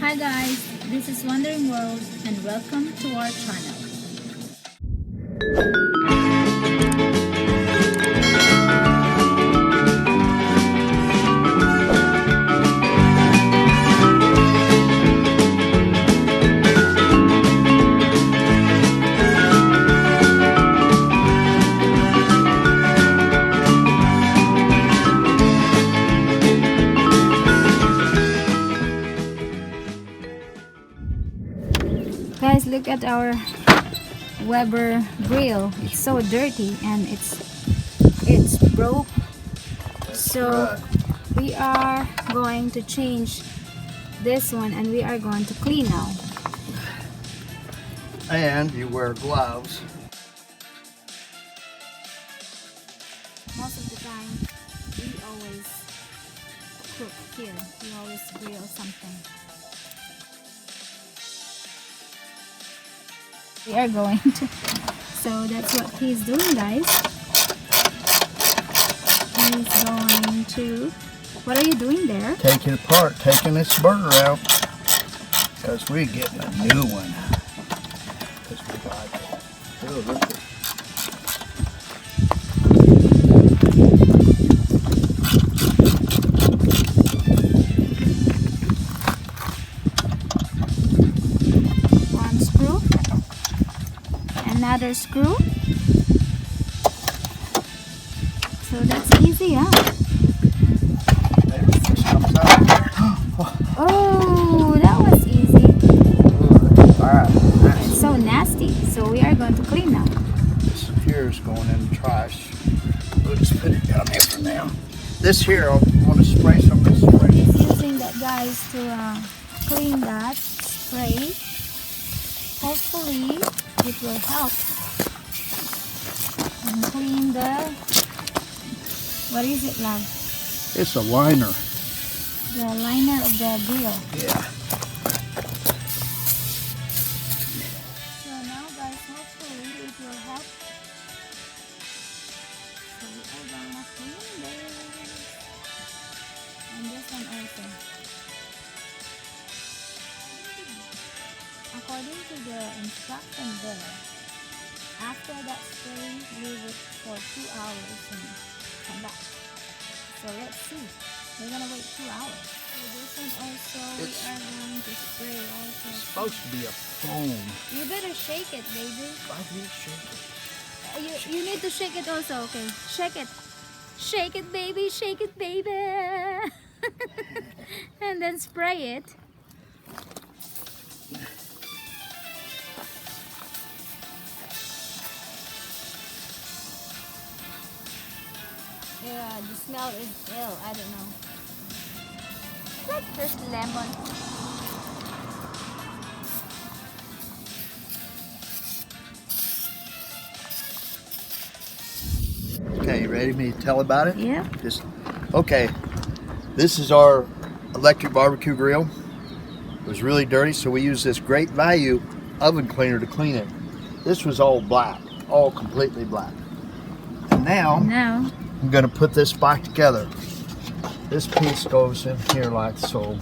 Hi guys, this is Wandering World and welcome to our channel. Guys, look at our Weber grill. It's so dirty and it's broke. So we are going to change this one and we are going to clean now. And you wear gloves. Most of the time we always cook here. We always grill something. We are going to, so that's what he's doing, guys. He's going to, what are you doing there? Taking it apart, taking this burger out. Because we're getting a new one. Because we got it. Oh, look at it. One screw. Another screw. So that's easy, huh? Maybe this comes out. Oh, that was easy. Alright. It's so nasty. So we are going to clean now. This here is going in the trash. We'll just put it down there for now. This here, I want to spray some of this spray. He's using that, guys, to clean that spray. Hopefully it will help and clean the, what is it, love? It's a liner. The liner of the grill. Yeah. So now, guys, hopefully it will help. So we are gonna clean this. And this one also. According to the instruction there, after that spray, leave it for 2 hours and come back. So let's see. We're gonna wait 2 hours. So this one also, we are going to spray also. It's supposed to be a foam. You better shake it, baby. I need to shake it. You need to shake it also. Okay, shake it. Shake it, baby. Shake it, baby. And then spray it. Yeah, the smell is ill. I don't know. Like first lemon. Okay, you ready me to tell about it? Yeah. Okay. This is our electric barbecue grill. It was really dirty, so we used this great value oven cleaner to clean it. This was all black, all completely black. And now I'm going to put this back together. This piece goes in here like so.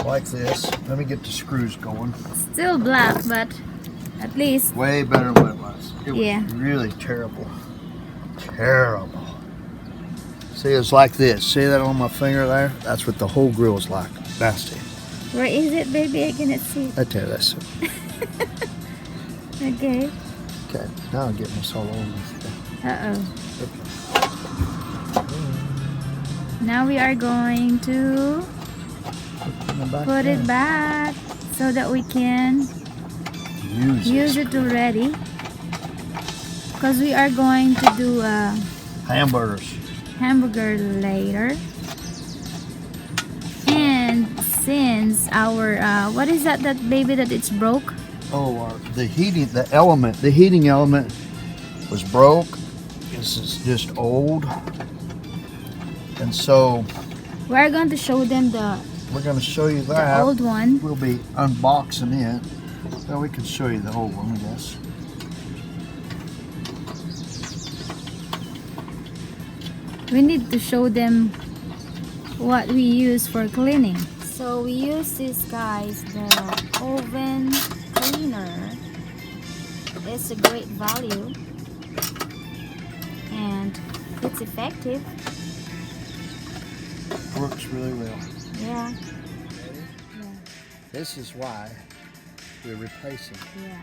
Like this. Let me get the screws going. Still black, but at least. Way better than what it was. It Yeah. was really terrible. Terrible. See, it's like this. See that on my finger there? That's what the whole grill is like. Nasty. Where is it, baby? I cannot see. I tell you that's it. Okay. Okay, now I'm getting this all over. Uh-oh. Now we are going to put it back so that we can use it already. Because we are going to do hamburger later. And since our what is that baby that it's broke? Oh, the heating element was broke. This is just old. And so we're going to show them we're going to show you that. The old one. We'll be unboxing it. Well, we can show you the old one, I guess. We need to show them what we use for cleaning. So we use this, guys, the oven cleaner. It's a great value and it's effective. Works really well. Yeah. Ready? Yeah. This is why we're replacing it, Yeah.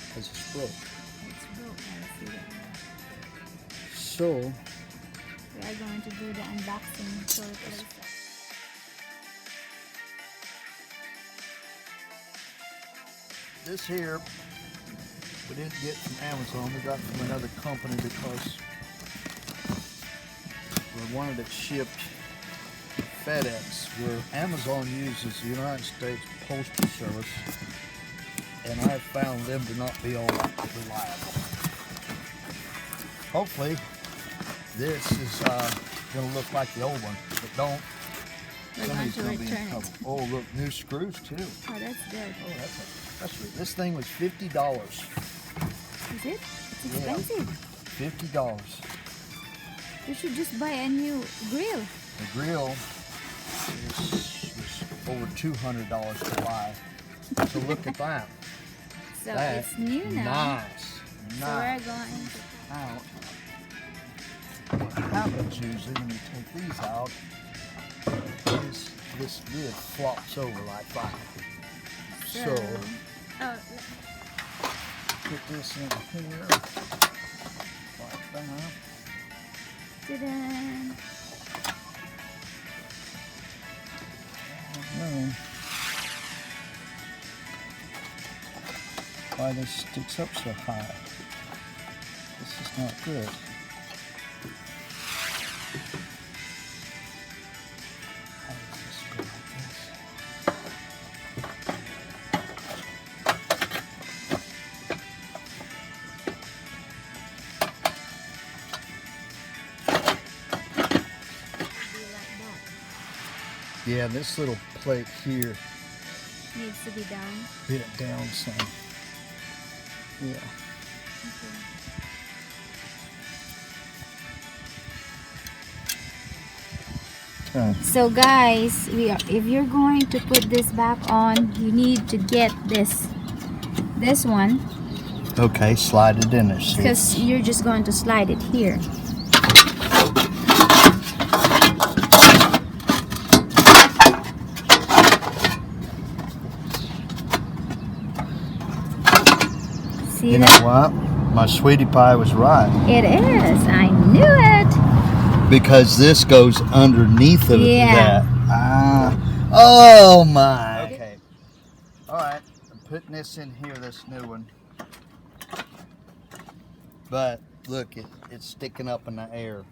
because it's broke. It's broke. I see that. So, We are going to do the unboxing to replace it. this here, we didn't get from Amazon, we got from another company because we wanted it shipped FedEx, where Amazon uses the United States Postal Service, and I've found them to not be all that reliable. Hopefully, this is going to look like the old one, but don't. We're going to Somebody's gonna be in return trouble. it. Oh, look, new screws too. Oh, that's good. Oh, that's this thing was $50. Is it? It's Yeah. expensive. $50. You should just buy a new grill. The grill was over $200 to buy. So look at that. So That's it's new now. Nice. So we're going to Out. What happens usually when you take these out is this lid flops over like that. So oh, put this in here like that. ta-da. No. Why this sticks up so high? This is not good. How does this go like this? Be like that. Yeah, this little plate here, Needs to be down. bit it down some. Yeah. Okay. So guys, if you're going to put this back on, you need to get this one, Okay, slide it in there. See? because you're just going to slide it here. See You know that? what? My sweetie pie was right. It is. I knew it. Because this goes underneath of Yeah. that. Ah. Oh my. Okay. Alright. I'm putting this in here, this new one. But look, it's sticking up in the air.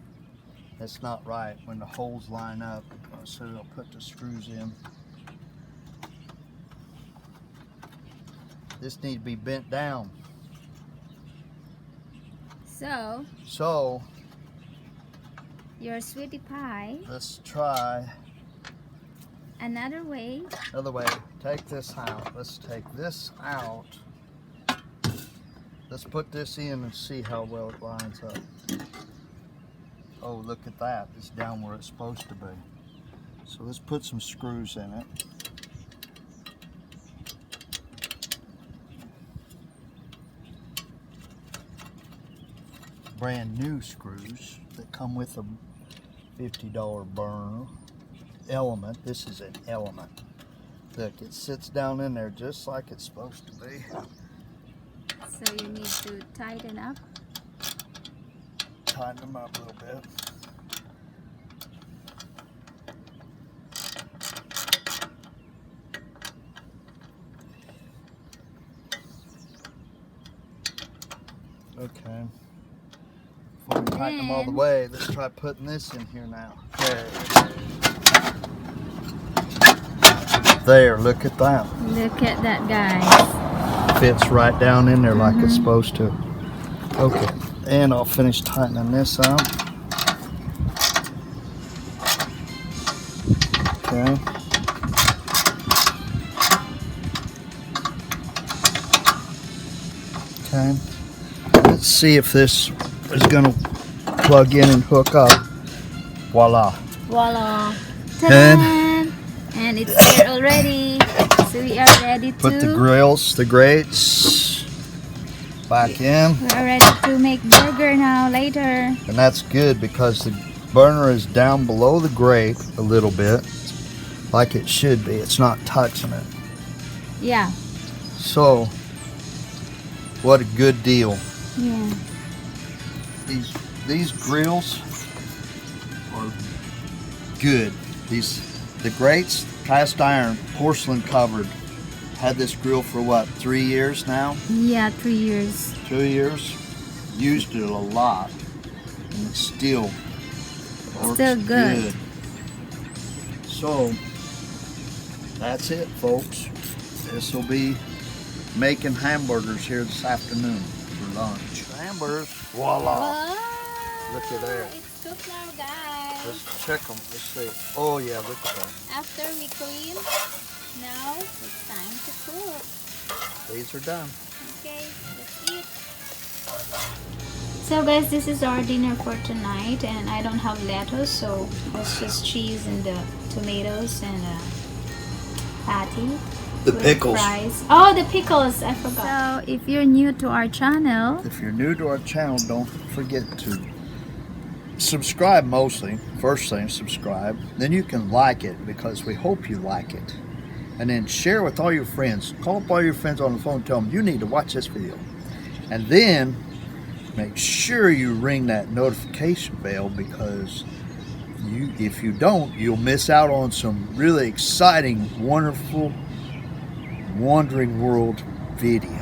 That's not right when the holes line up. So I'll put the screws in. This needs to be bent down. So your sweetie pie, Let's try another way. another way. Take this out. Let's take this out. Let's put this in and see how well it lines up. Oh, look at that. It's down where it's supposed to be. So let's put some screws in it. Brand new screws that come with a $50 burner element. This is an element. Look, it sits down in there just like it's supposed to be. So you need to tighten up. Tighten them up a little bit. Okay. Before we tighten them all the way, let's try putting this in here now. There, look at that. Look at that, guys. Fits right down in there like it's supposed to. Okay, and I'll finish tightening this up. Okay. Okay. Let's see if this is going to plug in and hook up. Voila. Voila. And Ta-da! And and it's here already. So we are ready to Put the grills, the grates back in. We are ready to make burger now later. And that's good because the burner is down below the grate a little bit, like it should be. It's not touching it. Yeah. So, what a good deal. Yeah. These grills are good. The grates, cast iron, porcelain covered. Had this grill for what, 3 years now? Yeah, 3 years. 2 years. Used it a lot, and it still works good. So that's it, folks. This will be making hamburgers here this afternoon for lunch. Hamburgers, voila! Wow, Look at that. it's cooked now, guys. Let's check them. Let's see. Oh yeah, look at that. After we clean, now it's time to cook. These are done. Okay, let's eat. So guys, this is our dinner for tonight, and I don't have lettuce, so it's just cheese and the tomatoes and patty. The with pickles. Fries. Oh, the pickles! I forgot. So if you're new to our channel, If you're new to our channel, don't forget to subscribe mostly. First thing, subscribe. Then you can like it because we hope you like it. And then share with all your friends. Call up all your friends on the phone and tell them you need to watch this video. And then make sure you ring that notification bell because if you don't, you'll miss out on some really exciting, wonderful, Wandering World videos.